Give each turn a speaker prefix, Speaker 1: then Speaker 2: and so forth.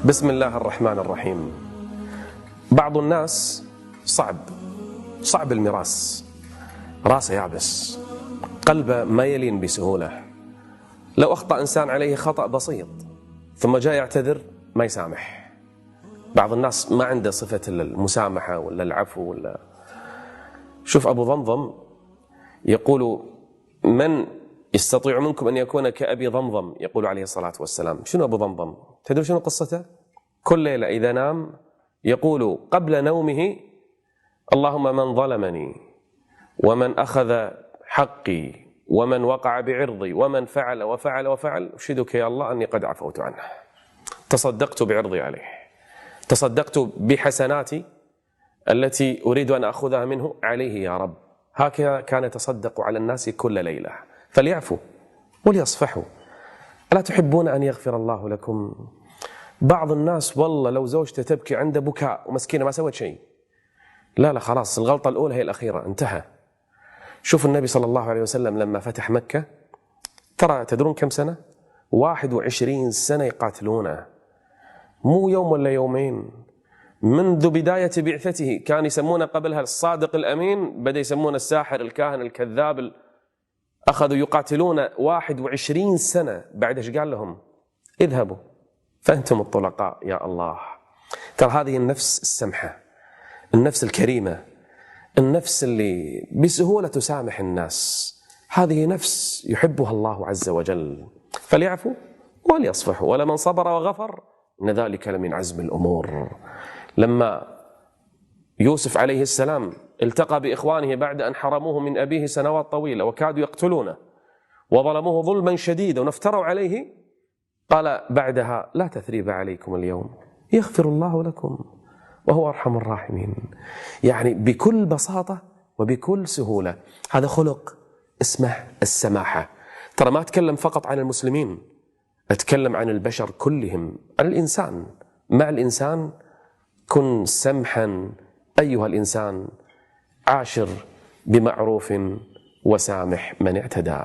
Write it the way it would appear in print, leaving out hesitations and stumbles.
Speaker 1: بسم الله الرحمن الرحيم. بعض الناس صعب المراس، راسه يابس، قلبه ما يلين بسهولة. لو أخطأ إنسان عليه خطأ بسيط ثم جاء يعتذر ما يسامح. بعض الناس ما عنده صفة المسامحة ولا العفو ولا. شوف أبو ضمضم يقول: من يستطيع منكم أن يكون كأبي ضمضم؟ يقول عليه الصلاة والسلام. شنو أبو ضمضم؟ تدري شنو قصته؟ كل ليلة إذا نام يقول قبل نومه: اللهم من ظلمني ومن أخذ حقي ومن وقع بعرضي ومن فعل وفعل وفعل، أشهدك يا الله أني قد عفوت عنه، تصدقت بعرضي عليه، تصدقت بحسناتي التي أريد أن أخذها منه عليه يا رب. هكذا كان يتصدق على الناس كل ليلة. فليعفوا وليصفحوا. ألا تحبون أن يغفر الله لكم؟ بعض الناس والله لو زوجته تبكي عنده بكاء ومسكينة ما سوت شيء، لا خلاص الغلطة الأولى هي الأخيرة، انتهى. شوف النبي صلى الله عليه وسلم لما فتح مكة، ترى تدرون كم سنة؟ 21 سنة يقاتلونه، مو يوم ولا يومين. منذ بداية بعثته كان يسمونه قبلها الصادق الأمين، بدأ يسمونه الساحر الكاهن الكذاب. أخذوا يقاتلون 21 سنة. بعد ايش قال لهم؟ اذهبوا فأنتم الطلقاء يا الله. ترى هذه النفس السمحة، النفس الكريمة، النفس اللي بسهولة تسامح الناس، هذه نفس يحبها الله عز وجل. فليعفوا وليصفحوا، ولمن صبر وغفر إن ذلك لمن عزم الأمور. لما يوسف عليه السلام التقى بإخوانه بعد أن حرموه من أبيه سنوات طويلة وكادوا يقتلونه وظلموه ظلما شديدا ونفتروا عليه، قال بعدها: لا تثريب عليكم اليوم يغفر الله لكم وهو أرحم الراحمين. يعني بكل بساطة وبكل سهولة. هذا خلق اسمه السماحة. ترى ما أتكلم فقط عن المسلمين، أتكلم عن البشر كلهم، عن الإنسان. مع الإنسان كن سمحا أيها الإنسان، عاشر بمعروف وسامح من اعتدى.